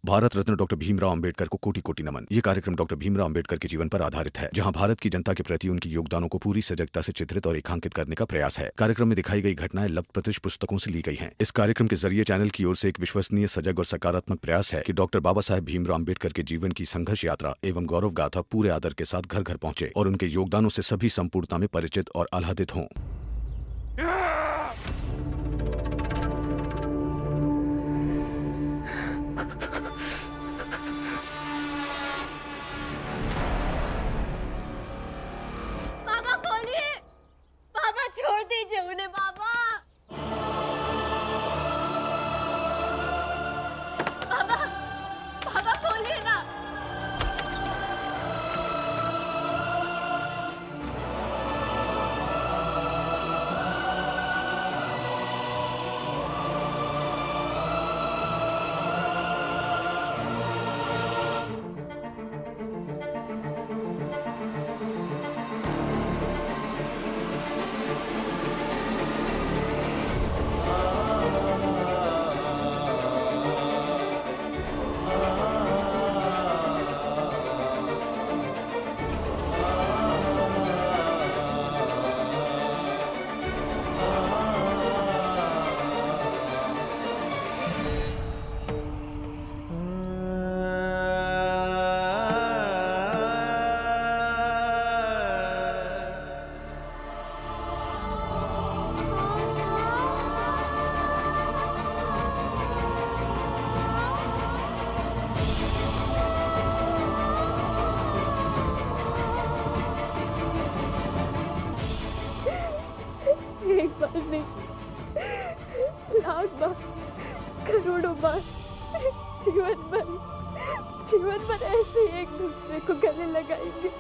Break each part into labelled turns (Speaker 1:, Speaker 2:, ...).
Speaker 1: Bharat Ratna doctor Bhimrao Ambedkar को कोटि कोटि नमन। ये कार्यक्रम डॉक्टर भीमराव अंबेडकर के जीवन पर आधारित है, जहां भारत की जनता के प्रति उनके योगदानों को पूरी सजगता से चित्रित और रेखांकित करने का प्रयास है। कार्यक्रम में दिखाई गई घटनाएं लब्ध प्रतिष्ठ पुस्तकों से ली गई हैं। इस कार्यक्रम के जरिए चैनल की ओर से एक विश्वसनीय, सजग और सकारात्मक प्रयास है कि डॉक्टर बाबा साहेब भीमराव अंबेडकर के जीवन की संघर्ष यात्रा एवं गौरव गाथा पूरे आदर के साथ घर घर पहुंचे और उनके योगदानों से सभी संपूर्णता में परिचित और आह्लादित हों।
Speaker 2: छोड़ दीजिए उन्हें बाबा। बाबा, बाबा खोलिए ना। एक बार नहीं, लाख बार, करोड़ों बार, जीवन भर ऐसे ही एक दूसरे को गले लगाएंगे।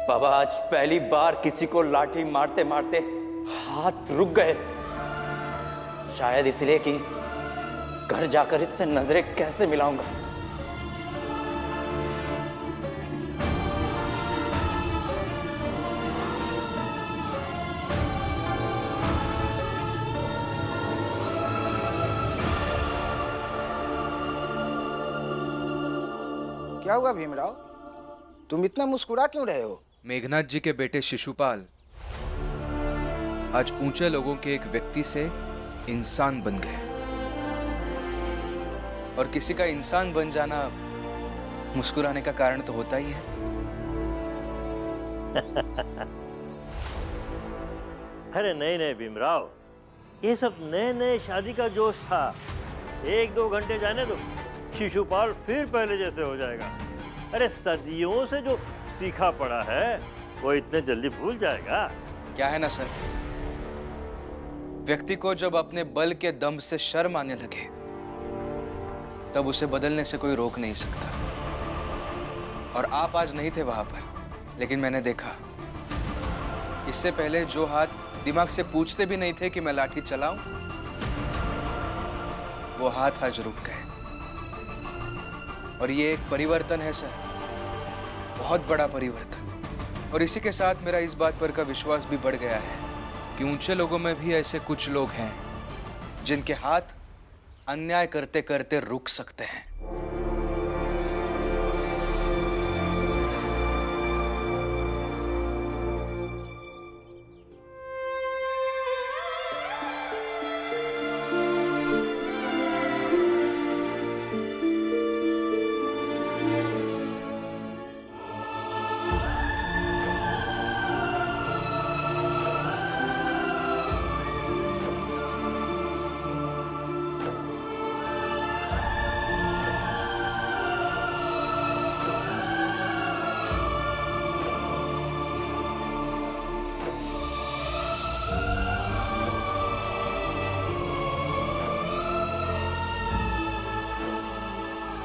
Speaker 3: बाबा, आज पहली बार किसी को लाठी मारते मारते हाथ रुक गए। शायद इसलिए कि घर जाकर इससे नजरें कैसे मिलाऊंगा।
Speaker 4: क्या हुआ भीमराव, तुम इतना मुस्कुरा क्यों रहे हो?
Speaker 5: मेघनाथ जी के बेटे शिशुपाल आज ऊंचे लोगों के एक व्यक्ति से इंसान बन गए, और किसी का इंसान बन जाना मुस्कुराने का कारण तो होता ही है।
Speaker 6: अरे नहीं नहीं भीमराव, ये सब नए नए शादी का जोश था। 1-2 घंटे जाने दो, शिशुपाल फिर पहले जैसे हो जाएगा। अरे सदियों से जो सीखा पड़ा है वो इतने जल्दी भूल जाएगा?
Speaker 5: क्या है ना सर, व्यक्ति को जब अपने बल के दम से शर्म आने लगे तब उसे बदलने से कोई रोक नहीं सकता। और आप आज नहीं थे वहां पर, लेकिन मैंने देखा इससे पहले जो हाथ दिमाग से पूछते भी नहीं थे कि मैं लाठी चलाऊं, वो हाथ आज रुक गए। और ये एक परिवर्तन है सर, बहुत बड़ा परिवर्तन। और इसी के साथ मेरा इस बात पर का विश्वास भी बढ़ गया है कि ऊंचे लोगों में भी ऐसे कुछ लोग हैं जिनके हाथ अन्याय करते करते रुक सकते हैं।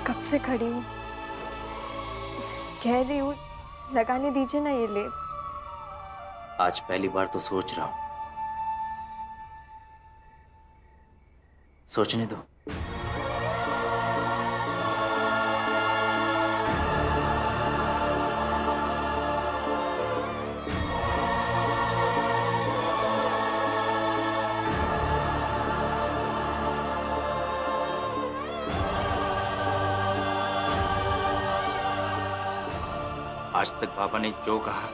Speaker 2: कब से खड़ी हूँ, कह रही हूँ लगाने दीजिए ना ये लेप।
Speaker 3: आज पहली बार तो सोच रहा हूं, सोचने दो। आज तक बाबा ने जो कहा,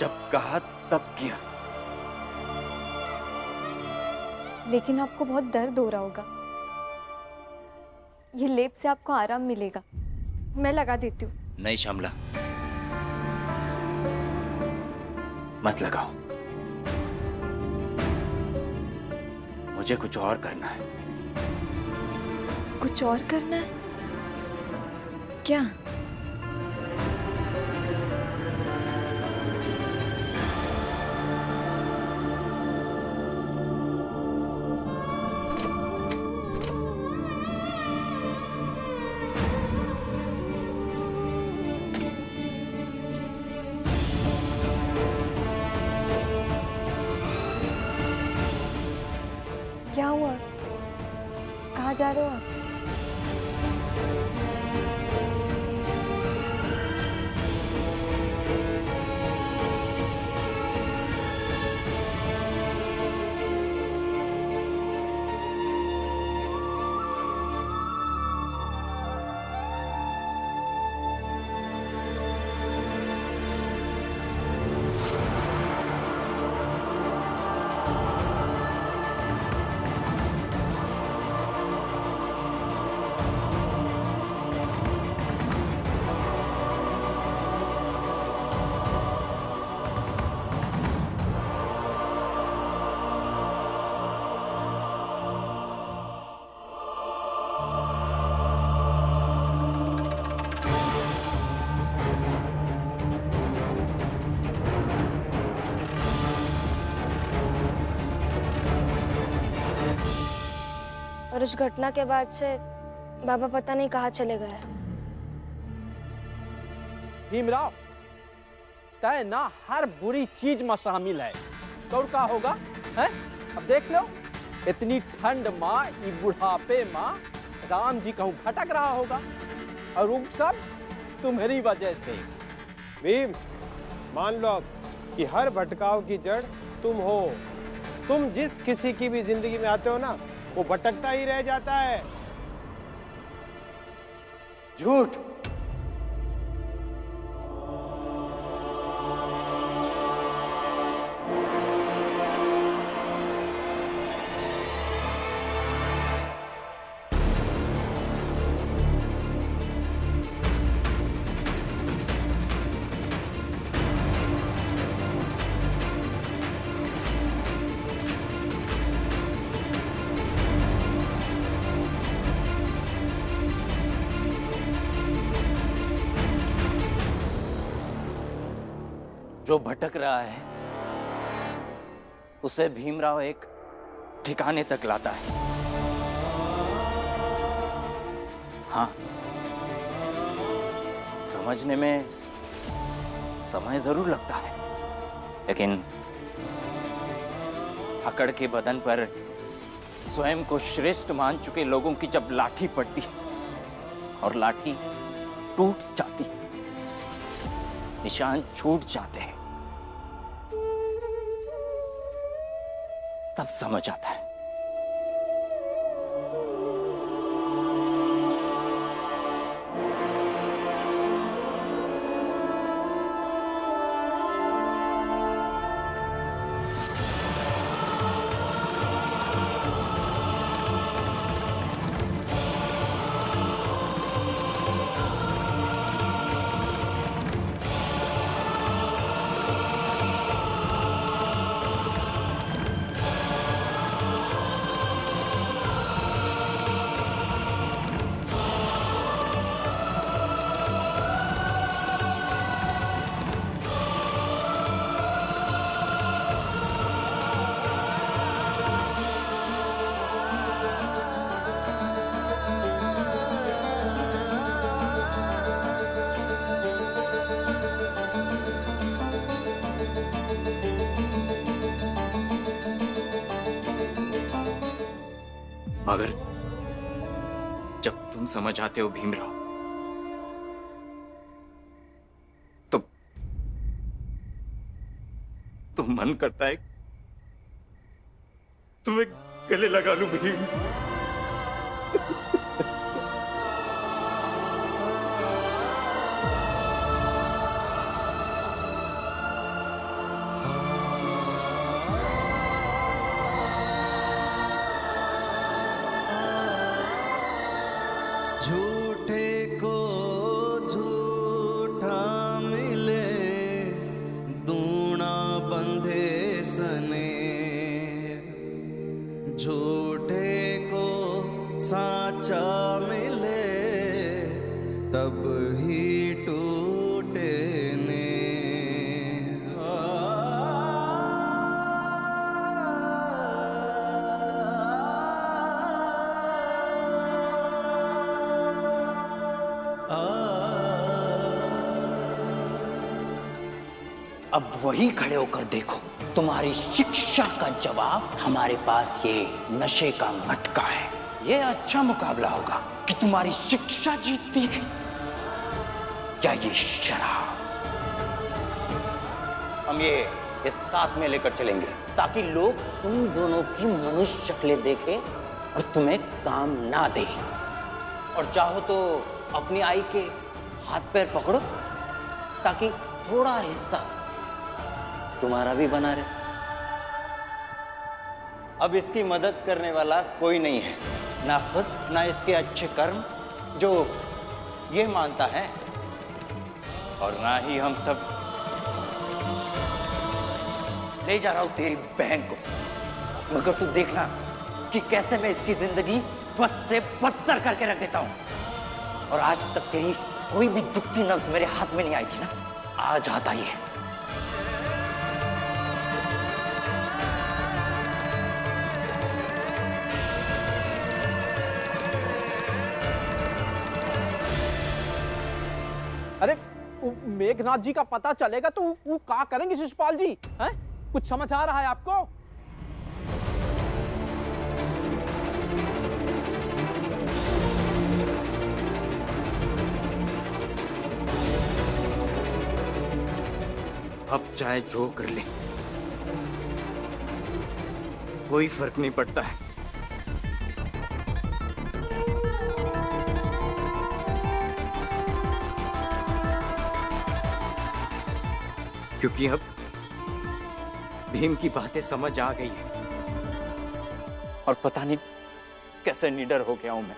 Speaker 3: जब कहा तब किया।
Speaker 2: लेकिन आपको बहुत दर्द हो रहा होगा। ये लेप से आपको आराम मिलेगा, मैं लगा देती हूँ।
Speaker 3: नहीं श्यामला, मत लगाओ। मुझे कुछ और करना है।
Speaker 2: कुछ और करना है? क्या? क्या हुआ? कहाँ जा रहे हो आप?
Speaker 7: और उस घटना के बाद से बाबा पता नहीं कहाँ चले गए।
Speaker 8: भीमराव, तय ना हर बुरी चीज में शामिल है, तो और का होगा है? अब देख लो, इतनी ठंड माँ, बुढ़ापे माँ राम जी कहूँ भटक रहा होगा, और वो सब तुम्हारी वजह से।
Speaker 9: भीम, मान लो कि हर भटकाव की जड़ तुम हो। तुम जिस किसी की भी जिंदगी में आते हो ना, वो भटकता ही रह जाता है।
Speaker 3: झूठ। जो भटक रहा है उसे भीमराव एक ठिकाने तक लाता है। हाँ, समझने में समय जरूर लगता है, लेकिन अकड़ के बदन पर स्वयं को श्रेष्ठ मान चुके लोगों की जब लाठी पड़ती है और लाठी टूट जाती है, निशान छूट जाते हैं, तब समझ आता है। मगर जब तुम समझ आते हो भीमराव, तो मन करता है तुम्हें गले लगा लूं भीम।
Speaker 10: तब ही टूटे ने।
Speaker 3: अब वही खड़े होकर देखो, तुम्हारी शिक्षा का जवाब हमारे पास ये नशे का मटका है। ये अच्छा मुकाबला होगा कि तुम्हारी शिक्षा जीतती है या ये शराब। हम ये साथ में लेकर चलेंगे ताकि लोग तुम दोनों की मनुष्य शक्लें देखें और तुम्हें काम ना दे। और चाहो तो अपनी आई के हाथ पैर पकड़ो ताकि थोड़ा हिस्सा तुम्हारा भी बना रहे। अब इसकी मदद करने वाला कोई नहीं है, ना खुद ना इसके अच्छे कर्म जो ये मानता है, और ना ही हम सब। ले जा रहा हूं तेरी बहन को, मगर तू देखना कि कैसे मैं इसकी जिंदगी बद से बदतर करके रख देता हूं। और आज तक तेरी कोई भी दुखती नब्ज मेरे हाथ में नहीं आई थी ना, आज आता ही है।
Speaker 8: अरे मेघनाथ जी का पता चलेगा तो वो क्या करेंगे शिशुपाल जी? हैं? कुछ समझ आ रहा है आपको?
Speaker 3: अब चाहे जो कर ले कोई फर्क नहीं पड़ता है। क्योंकि अब भीम की बातें समझ आ गई है और पता नहीं कैसे निडर हो गया हूं मैं।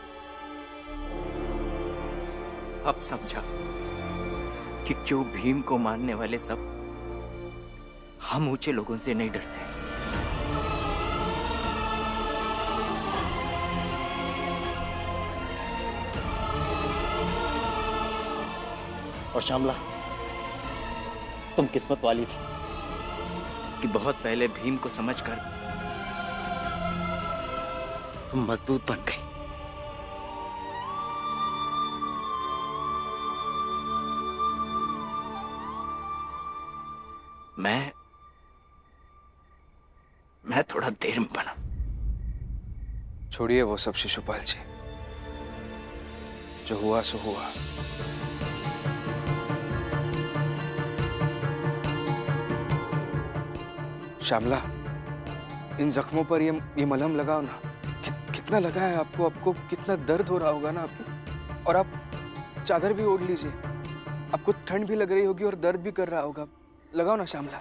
Speaker 3: अब समझा कि क्यों भीम को मानने वाले सब हम ऊंचे लोगों से नहीं डरते। और श्यामला, तुम किस्मत वाली थी कि बहुत पहले भीम को समझकर तुम मजबूत बन गई। मैं थोड़ा देर में बना।
Speaker 5: छोड़िए वो सब शिशुपाल जी, जो हुआ सो हुआ। श्यामला, इन जख्मों पर ये मलहम लगाओ ना। कितना लगा है आपको? आपको कितना दर्द हो रहा होगा ना आपको। और आप चादर भी ओढ़ लीजिए, आपको ठंड भी लग रही होगी और दर्द भी कर रहा होगा। लगाओ ना श्यामला।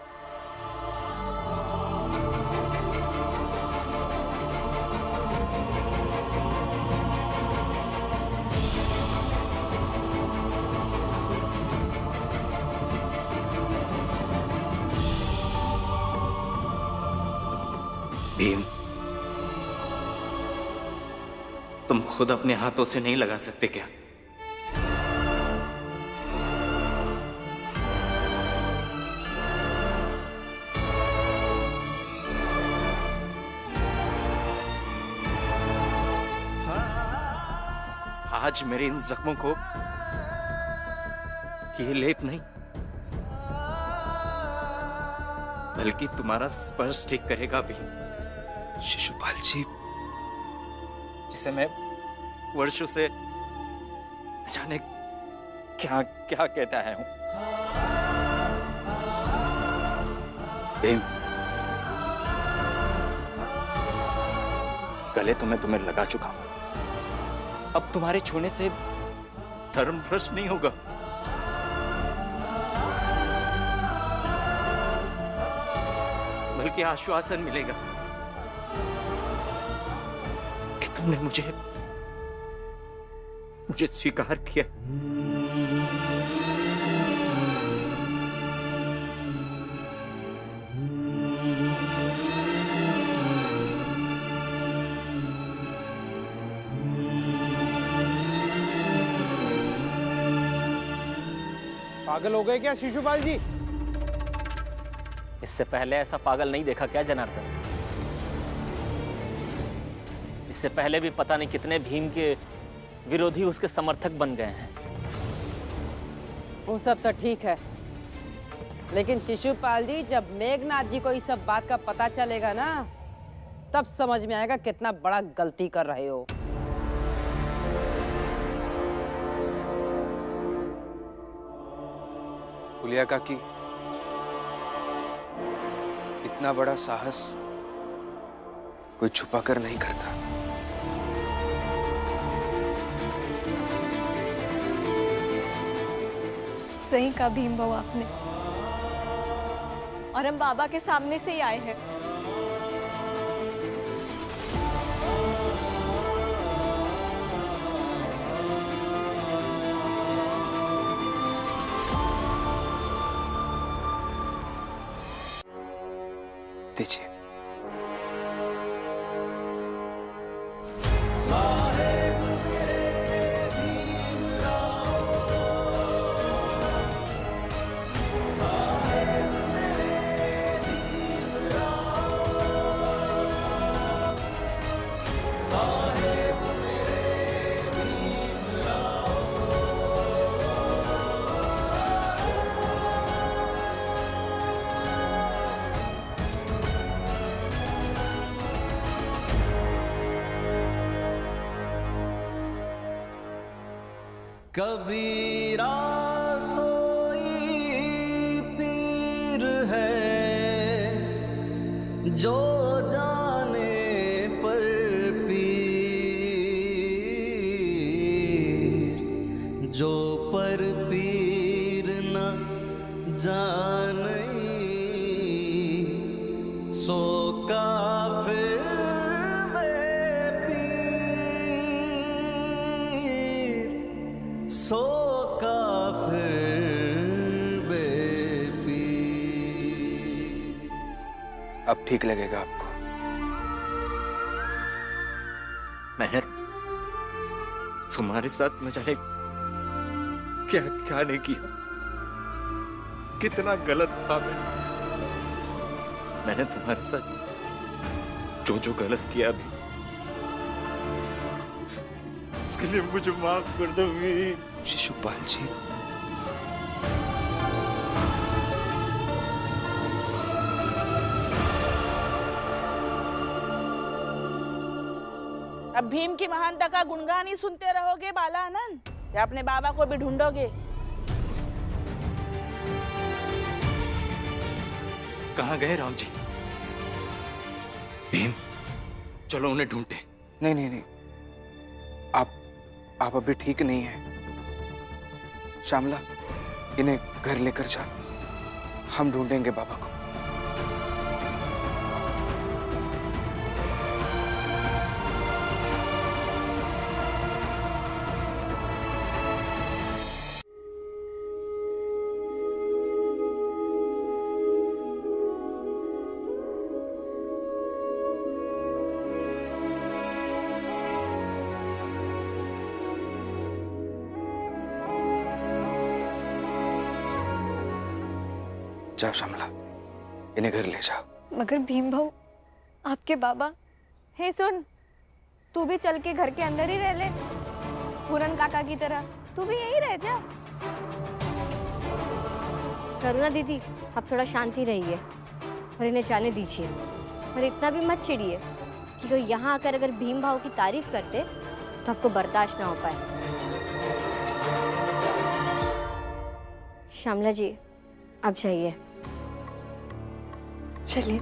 Speaker 3: भीम, तुम खुद अपने हाथों से नहीं लगा सकते क्या? आज मेरे इन जख्मों को ये लेप नहीं बल्कि तुम्हारा स्पर्श ठीक करेगा भी।
Speaker 5: शिशुपाल जी,
Speaker 3: जिसे मैं वर्षों से जाने क्या क्या कहता है हूं। भीम, गले तो मैं तुम्हें लगा चुका हूं। अब तुम्हारे छूने से धर्म भ्रष्ट नहीं होगा। बल्कि आश्वासन मिलेगा कि तुमने मुझे स्वीकार किया।
Speaker 9: पागल हो गए क्या शिशुपाल जी?
Speaker 3: इससे पहले ऐसा पागल नहीं देखा क्या जनार्दन? इससे पहले भी पता नहीं कितने भीम के विरोधी उसके समर्थक बन गए हैं।
Speaker 11: वो सब तो ठीक है, लेकिन शिशुपाल जी, जब मेघनाथ जी को इस सब बात का पता चलेगा ना, तब समझ में आएगा कितना बड़ा गलती कर रहे हो।
Speaker 5: फुलिया काकी, इतना बड़ा साहस कोई छुपा कर नहीं करता।
Speaker 2: सही कहा भीम बाबू आपने, और हम बाबा के सामने से ही आए हैं।
Speaker 5: दीजिए।
Speaker 10: कबीरा सोई पीर है, जो जाने पर पीर, जो पर पीर न जाने, सो काफिर सो काफिर बेपीर।
Speaker 5: अब ठीक लगेगा आपको?
Speaker 3: मैंने तुम्हारे साथ न जाने क्या क्या नहीं किया, कितना गलत था मैंने तुम्हारे साथ जो जो गलत किया भी, उसके लिए मुझे माफ कर दो वीर।
Speaker 5: शिशुपाल जी,
Speaker 12: अब भीम की महानता का गुणगान ही सुनते रहोगे बाला आनंद, या अपने बाबा को भी ढूंढोगे?
Speaker 3: कहाँ गए राम जी? भीम, चलो उन्हें ढूंढते।
Speaker 5: नहीं नहीं नहीं, आप अभी ठीक नहीं हैं। श्यामला, इन्हें घर लेकर जा, हम ढूंढेंगे बाबा को। जाओ श्यामला, इन्हें घर ले जाओ।
Speaker 2: मगर भीम भाऊ, आपके बाबा।
Speaker 12: हे सुन, तू भी चल के घर के अंदर ही रह ले, पूरन काका की तरह तू भी यहीं रह जा।
Speaker 7: करुणा दीदी, आप थोड़ा शांति रहिए और इन्हें जाने दीजिए, और इतना भी मत चिढ़िए कि कोई यहाँ आकर अगर भीम भाऊ की तारीफ करते तो आपको बर्दाश्त ना हो पाए। श्यामला जी, आप जाइए।
Speaker 2: चलिए।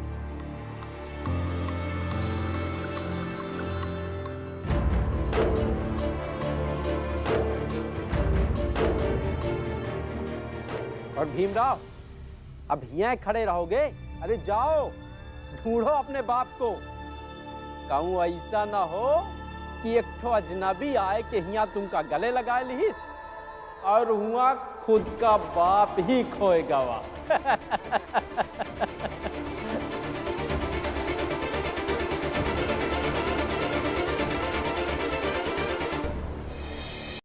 Speaker 8: और भीमराव, अब यहाँ खड़े रहोगे? अरे जाओ, ढूंढो अपने बाप को। कहूँ ऐसा ना हो कि एक ठो अजनबी आए कि यहाँ तुमका गले लगा लिहिस और हुआ खुद का बाप ही खोएगा।